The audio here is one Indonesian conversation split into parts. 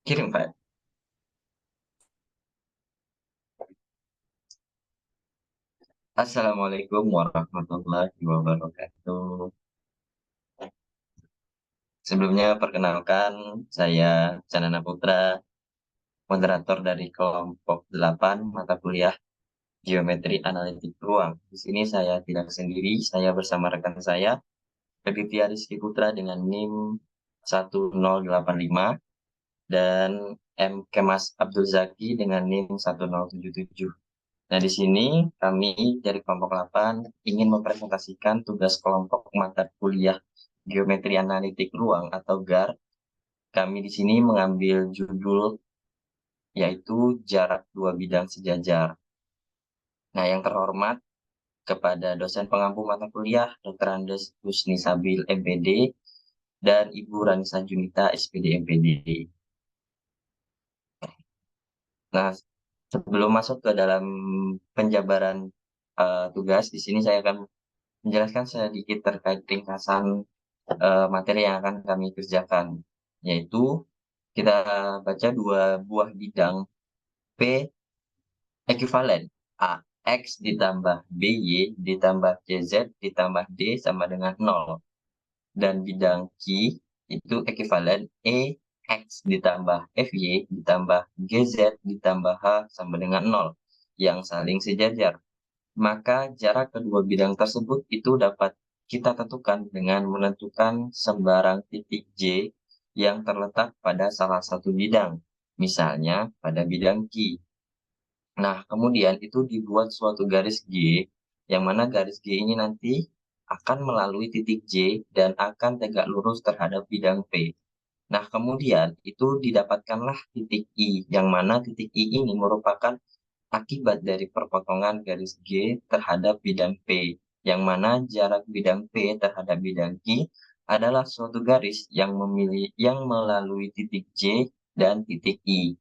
Kirim, Pak. Assalamualaikum warahmatullahi wabarakatuh. Sebelumnya perkenalkan, saya Canana Putra, moderator dari kelompok 8 mata kuliah Geometri Analitik Ruang. Di sini saya tidak sendiri, saya bersama rekan saya, Raditya Rizky Putra dengan NIM 1085 dan M. Kemas Abdul Zaki dengan NIM 1077. Nah, di sini kami dari kelompok 8 ingin mempresentasikan tugas kelompok mata kuliah Geometri Analitik Ruang atau GAR. Kami di sini mengambil judul yaitu jarak dua bidang sejajar. Nah, yang terhormat kepada dosen pengampu mata kuliah Dr. Andes Husni Sabil MPD dan Ibu Ranisa Junita SPD MPD. Nah, sebelum masuk ke dalam penjabaran tugas, di sini saya akan menjelaskan sedikit terkait ringkasan materi yang akan kami kerjakan, yaitu kita baca dua buah bidang P ekuivalen A X ditambah BY ditambah CZ ditambah D sama dengan 0. Dan bidang Q itu ekuivalen E X ditambah FY ditambah GZ ditambah H sama dengan 0 yang saling sejajar. Maka jarak kedua bidang tersebut itu dapat kita tentukan dengan menentukan sembarang titik J yang terletak pada salah satu bidang, misalnya pada bidang Q. Nah, kemudian itu dibuat suatu garis G, yang mana garis G ini nanti akan melalui titik J dan akan tegak lurus terhadap bidang P. Nah, kemudian itu didapatkanlah titik I, yang mana titik I ini merupakan akibat dari perpotongan garis G terhadap bidang P, yang mana jarak bidang P terhadap bidang Q adalah suatu garis yang melalui titik J dan titik I.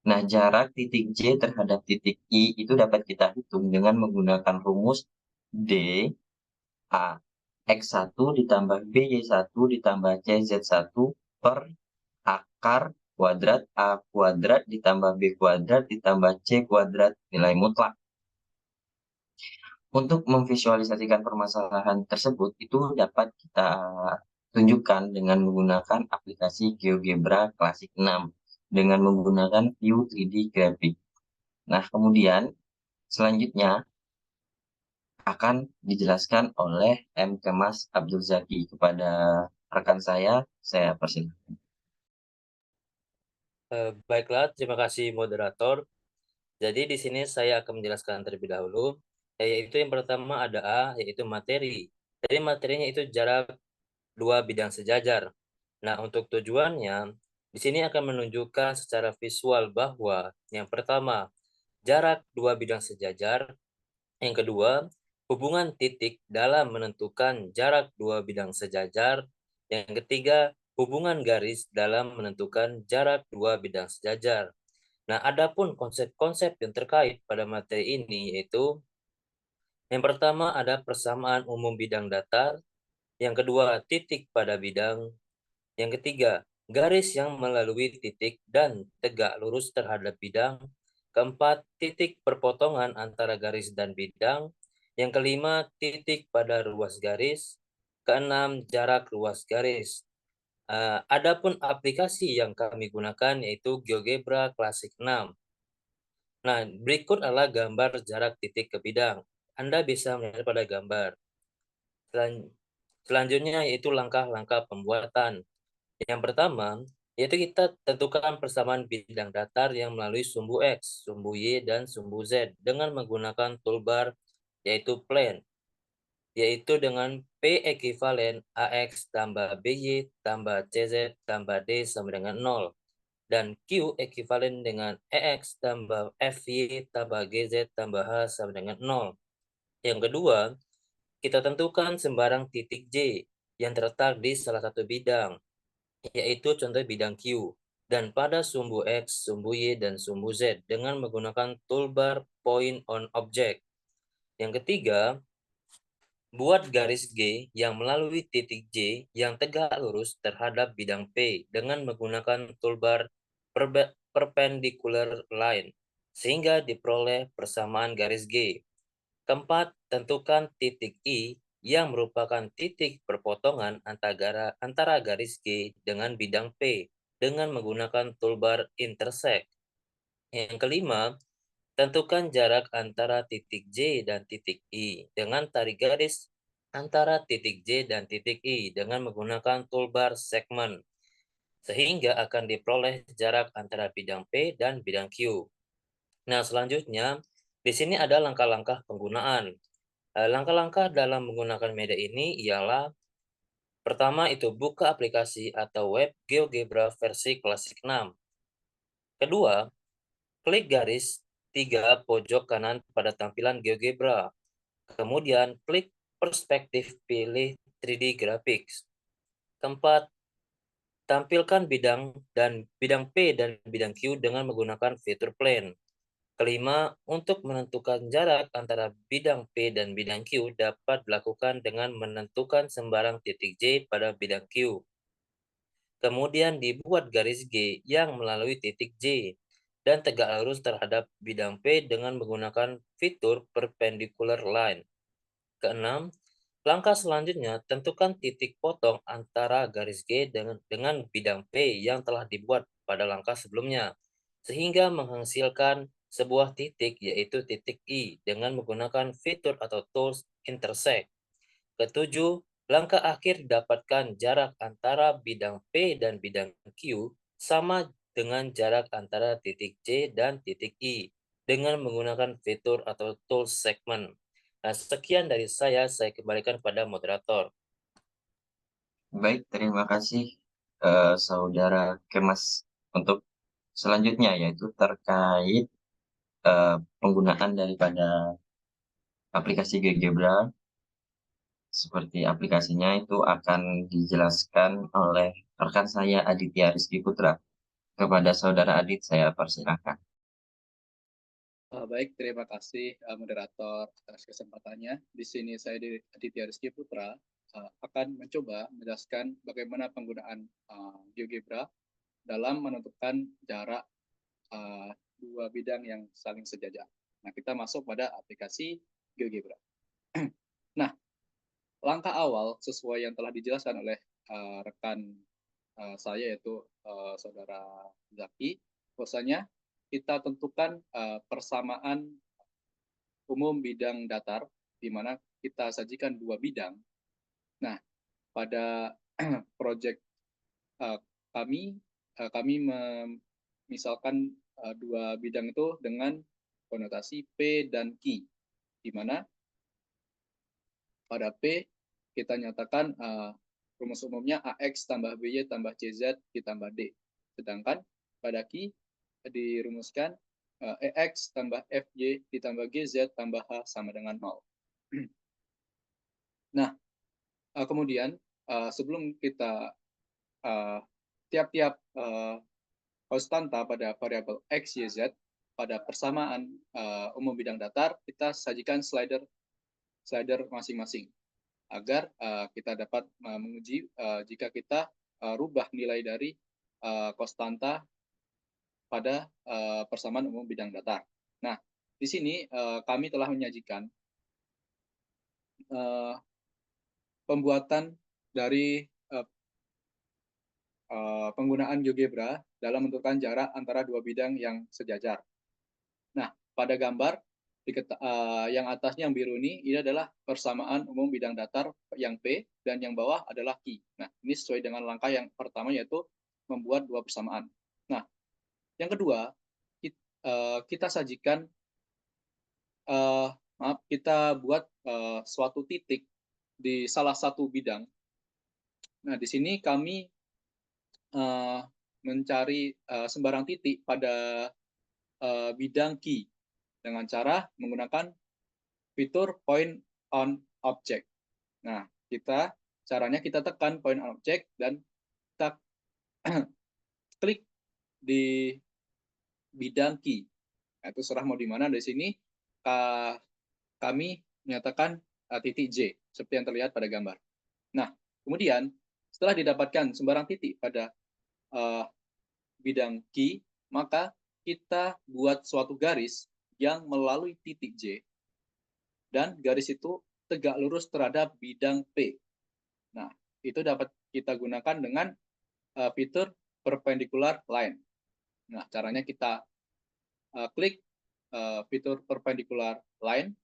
Nah, jarak titik J terhadap titik I itu dapat kita hitung dengan menggunakan rumus D A X1 ditambah BY1 ditambah CZ1 per akar kuadrat A kuadrat ditambah B kuadrat ditambah C kuadrat nilai mutlak. Untuk memvisualisasikan permasalahan tersebut, itu dapat kita tunjukkan dengan menggunakan aplikasi GeoGebra Classic 6 dengan menggunakan View 3D Graphic. Nah, kemudian selanjutnya akan dijelaskan oleh M. Kemas Abdul Zaki. Kepada rekan saya persilahkan. Baiklah, terima kasih moderator. Jadi di sini saya akan menjelaskan terlebih dahulu, yaitu yang pertama ada A, yaitu materi. Jadi materinya itu jarak dua bidang sejajar. Nah, untuk tujuannya, di sini akan menunjukkan secara visual bahwa yang pertama, jarak dua bidang sejajar. Yang kedua, hubungan titik dalam menentukan jarak dua bidang sejajar. Yang ketiga, hubungan garis dalam menentukan jarak dua bidang sejajar. Nah, adapun konsep-konsep yang terkait pada materi ini yaitu yang pertama ada persamaan umum bidang datar, yang kedua titik pada bidang, yang ketiga garis yang melalui titik dan tegak lurus terhadap bidang, keempat titik perpotongan antara garis dan bidang, yang kelima titik pada ruas garis, keenam jarak ruas garis. Adapun aplikasi yang kami gunakan yaitu GeoGebra Classic 6. Nah, berikut adalah gambar jarak titik ke bidang. Anda bisa melihat pada gambar. Selanjutnya yaitu langkah-langkah pembuatan. Yang pertama, yaitu kita tentukan persamaan bidang datar yang melalui sumbu X, sumbu Y, dan sumbu Z dengan menggunakan toolbar yaitu plane, yaitu dengan P ekuivalen AX tambah BY tambah CZ tambah D sama dengan 0. Dan Q ekuivalen dengan EX tambah FY tambah GZ tambah H sama dengan 0. Yang kedua, kita tentukan sembarang titik J yang terletak di salah satu bidang, yaitu contoh bidang Q. Dan pada sumbu X, sumbu Y, dan sumbu Z dengan menggunakan toolbar point on object. Yang ketiga, buat garis G yang melalui titik J yang tegak lurus terhadap bidang P dengan menggunakan toolbar perpendicular line, sehingga diperoleh persamaan garis G. Keempat, tentukan titik I yang merupakan titik perpotongan antara garis G dengan bidang P dengan menggunakan toolbar intersect. Yang kelima, tentukan jarak antara titik J dan titik I dengan tarik garis antara titik J dan titik I dengan menggunakan toolbar segment, sehingga akan diperoleh jarak antara bidang P dan bidang Q. Nah, selanjutnya, di sini ada langkah-langkah penggunaan. Langkah-langkah dalam menggunakan media ini ialah pertama itu buka aplikasi atau web GeoGebra versi klasik 6. Kedua, klik garis 3 pojok kanan pada tampilan GeoGebra. Kemudian klik perspektif, pilih 3D Graphics. Keempat, tampilkan bidang P dan bidang Q dengan menggunakan fitur plane. Kelima, untuk menentukan jarak antara bidang P dan bidang Q dapat dilakukan dengan menentukan sembarang titik J pada bidang Q. Kemudian dibuat garis G yang melalui titik J dan tegak lurus terhadap bidang P dengan menggunakan fitur perpendicular line. Keenam, langkah selanjutnya tentukan titik potong antara garis G dengan bidang P yang telah dibuat pada langkah sebelumnya, sehingga menghasilkan sebuah titik yaitu titik I dengan menggunakan fitur atau tools intersect. Ketujuh, langkah akhir didapatkan jarak antara bidang P dan bidang Q sama dengan jarak antara titik J dan titik I dengan menggunakan fitur atau tools segment. Nah, sekian dari saya kembalikan pada moderator. Baik, terima kasih Saudara Kemas untuk selanjutnya, yaitu terkait penggunaan daripada aplikasi GeoGebra. Seperti aplikasinya itu akan dijelaskan oleh rekan saya Aditya Rizky Putra. Kepada Saudara Adit, saya persilakan. Baik, terima kasih moderator atas kesempatannya. Di sini saya Aditya Rizky Putra akan mencoba menjelaskan bagaimana penggunaan GeoGebra dalam menentukan jarak dua bidang yang saling sejajar. Nah, kita masuk pada aplikasi GeoGebra. Nah, langkah awal sesuai yang telah dijelaskan oleh rekan saya yaitu Saudara Zaki, bahwasanya kita tentukan persamaan umum bidang datar, di mana kita sajikan dua bidang. Nah, pada proyek kami misalkan dua bidang itu dengan konotasi P dan Q, di mana pada P kita nyatakan rumus umumnya AX tambah BY tambah CZ ditambah D. Sedangkan pada Q dirumuskan EX tambah FY ditambah GZ tambah H sama dengan 0. Nah, kemudian sebelum kita tiap-tiap konstanta pada variabel X, Y, Z, pada persamaan umum bidang datar, kita sajikan slider masing-masing agar kita dapat menguji jika kita rubah nilai dari konstanta pada persamaan umum bidang datar. Nah, di sini kami telah menyajikan pembuatan dari penggunaan GeoGebra dalam menentukan jarak antara dua bidang yang sejajar. Nah, pada gambar yang atasnya yang biru ini adalah persamaan umum bidang datar yang P dan yang bawah adalah Q. Nah, ini sesuai dengan langkah yang pertama yaitu membuat dua persamaan. Nah, yang kedua kita sajikan kita buat suatu titik di salah satu bidang. Nah, di sini kami mencari sembarang titik pada bidang Q dengan cara menggunakan fitur point on object. Nah, caranya kita tekan point on object dan kita klik di bidang Q. Nah, itu serah mau di mana. Di sini kami menyatakan titik J seperti yang terlihat pada gambar. Nah, kemudian setelah didapatkan sembarang titik pada bidang Q, maka kita buat suatu garis yang melalui titik J, dan garis itu tegak lurus terhadap bidang P. Nah, itu dapat kita gunakan dengan fitur perpendicular line. Nah, caranya kita klik fitur perpendicular line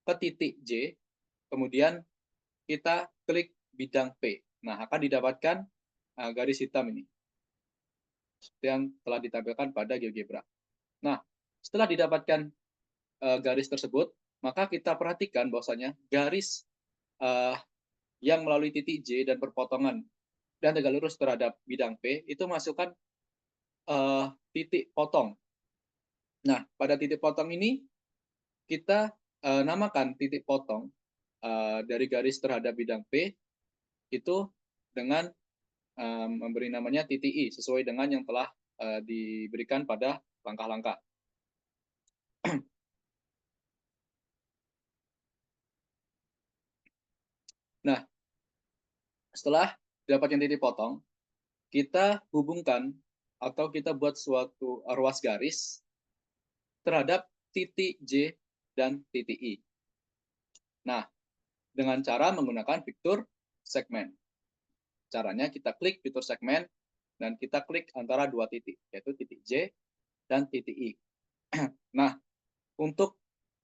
ke titik J, kemudian kita klik bidang P. Nah, akan didapatkan garis hitam ini, seperti yang telah ditampilkan pada GeoGebra. Nah, setelah didapatkan garis tersebut, maka kita perhatikan bahwasanya garis yang melalui titik J dan perpotongan dan tegak lurus terhadap bidang P itu masukkan titik potong. Nah, pada titik potong ini kita namakan titik potong dari garis terhadap bidang P itu dengan memberi namanya titik I sesuai dengan yang telah diberikan pada langkah-langkah. Nah, setelah dapatkan titik potong, kita hubungkan atau kita buat suatu ruas garis terhadap titik J dan titik I. Nah, dengan cara menggunakan fitur segmen. Caranya kita klik fitur segmen dan kita klik antara dua titik, yaitu titik J dan titik I. Nah, untuk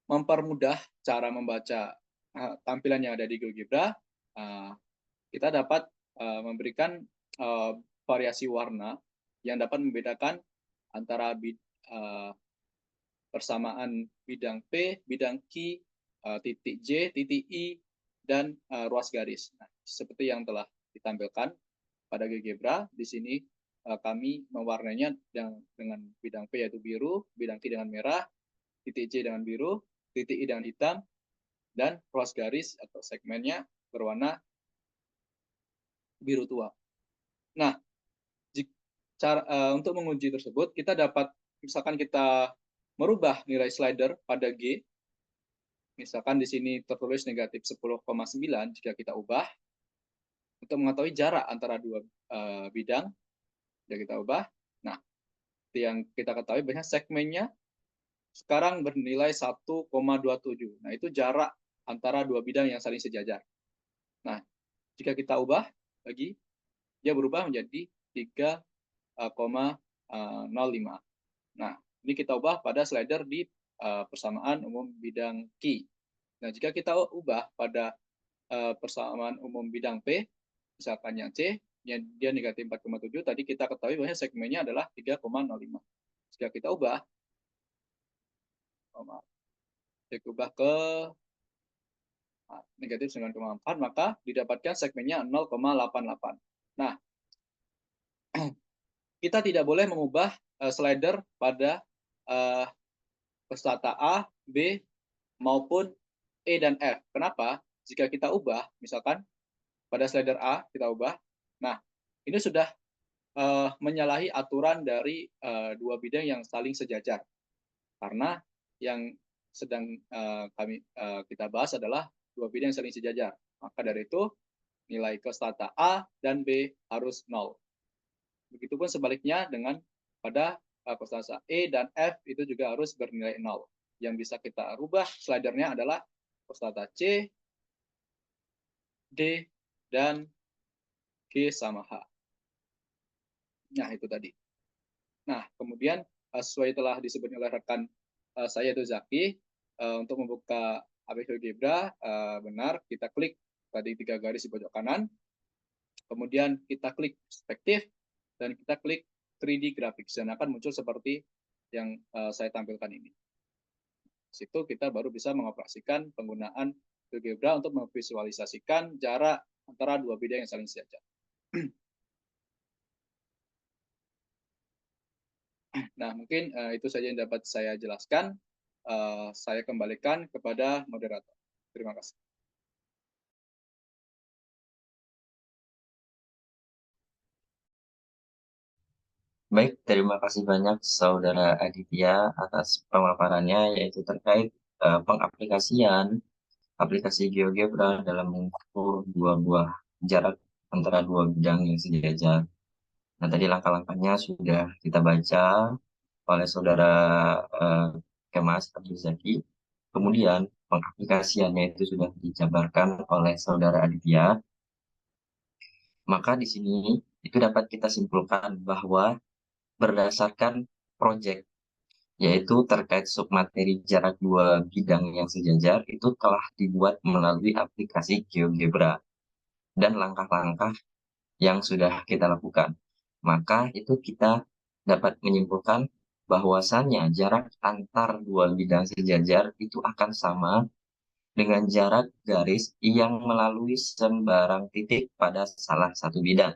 mempermudah cara membaca tampilan yang ada di GeoGebra, kita dapat memberikan variasi warna yang dapat membedakan antara persamaan bidang P, bidang Q, titik J, titik I, dan ruas garis. Nah, seperti yang telah ditampilkan pada GeoGebra, di sini kami mewarnainya dengan bidang P yaitu biru, bidang Q dengan merah, titik J dengan biru, titik I dengan hitam, dan ruas garis atau segmennya berwarna biru tua. Nah, untuk menguji tersebut, kita dapat, misalkan kita merubah nilai slider pada G, misalkan di sini tertulis negatif 10,9, jika kita ubah, untuk mengetahui jarak antara dua bidang, jika kita ubah, nah, yang kita ketahui banyak segmennya sekarang bernilai 1,27. Nah, itu jarak antara dua bidang yang saling sejajar. Nah, jika kita ubah lagi, dia berubah menjadi 3,05. Nah, ini kita ubah pada slider di persamaan umum bidang Q. Nah, jika kita ubah pada persamaan umum bidang P, misalkan yang C, dia negatif 4,7, tadi kita ketahui bahwa segmennya adalah 3,05. Jika kita ubah ke negatif 9,4, maka didapatkan segmennya 0,88. Nah, kita tidak boleh mengubah slider pada peserta A, B, maupun E dan F. Kenapa? Jika kita ubah, misalkan pada slider A kita ubah, nah ini sudah menyalahi aturan dari dua bidang yang saling sejajar. Karena yang sedang kita bahas adalah dua bidang yang saling sejajar. Maka dari itu, nilai kostata A dan B harus 0. Begitupun sebaliknya dengan pada kostata E dan F itu juga harus bernilai 0. Yang bisa kita rubah slidernya adalah kostata C, D, dan G sama H. Nah, itu tadi. Nah, kemudian sesuai telah disebut oleh rekan saya itu Zaki, untuk membuka APK GeoGebra, benar, kita klik tadi 3 garis di pojok kanan, kemudian kita klik perspektif, dan kita klik 3D Graphics, dan akan muncul seperti yang saya tampilkan ini. Di situ kita baru bisa mengoperasikan penggunaan GeoGebra untuk memvisualisasikan jarak antara dua bidang yang saling sejajar. Nah, mungkin itu saja yang dapat saya jelaskan. Saya kembalikan kepada moderator. Terima kasih. Baik, terima kasih banyak Saudara Aditya atas pemaparannya, yaitu terkait pengaplikasian aplikasi GeoGebra dalam mengukur dua buah jarak antara dua bidang yang sejajar. Nah, tadi langkah-langkahnya sudah kita baca oleh saudara eh, Kemas Abdul Zaki. Kemudian pengaplikasiannya itu sudah dijabarkan oleh saudara Aditya. Maka di sini itu dapat kita simpulkan bahwa berdasarkan proyek, yaitu terkait submateri jarak dua bidang yang sejajar, itu telah dibuat melalui aplikasi GeoGebra dan langkah-langkah yang sudah kita lakukan. Maka itu kita dapat menyimpulkan bahwasannya jarak antar dua bidang sejajar itu akan sama dengan jarak garis yang melalui sembarang titik pada salah satu bidang,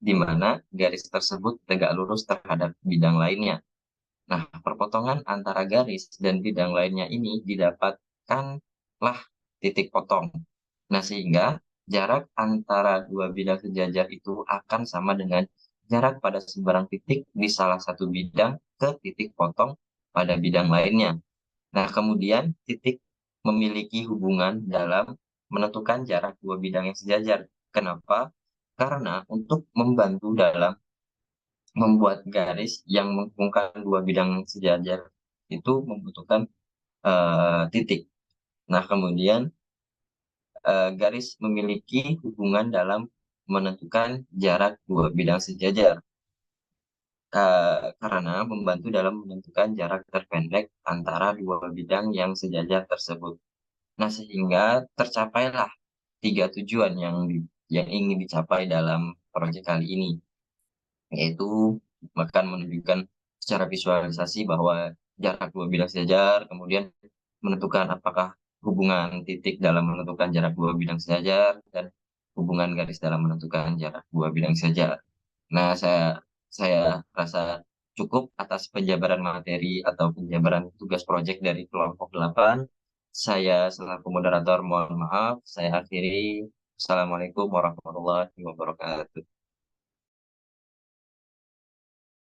di mana garis tersebut tegak lurus terhadap bidang lainnya. Nah, perpotongan antara garis dan bidang lainnya ini didapatkanlah titik potong. Nah, sehingga jarak antara dua bidang sejajar itu akan sama dengan jarak pada sembarang titik di salah satu bidang ke titik potong pada bidang lainnya. Nah, kemudian titik memiliki hubungan dalam menentukan jarak dua bidang yang sejajar. Kenapa? Karena untuk membantu dalam membuat garis yang menghubungkan dua bidang sejajar itu membutuhkan titik. Nah, kemudian garis memiliki hubungan dalam menentukan jarak dua bidang sejajar karena membantu dalam menentukan jarak terpendek antara dua bidang yang sejajar tersebut. Nah, sehingga tercapailah tiga tujuan yang ingin dicapai dalam proyek kali ini, yaitu bahkan menunjukkan secara visualisasi bahwa jarak dua bidang sejajar, kemudian menentukan apakah hubungan titik dalam menentukan jarak dua bidang sejajar, dan hubungan garis dalam menentukan jarak dua bidang sejajar. Nah, saya rasa cukup atas penjabaran materi atau penjabaran tugas proyek dari kelompok 8. Saya selaku moderator mohon maaf, saya akhiri. Assalamualaikum warahmatullahi wabarakatuh.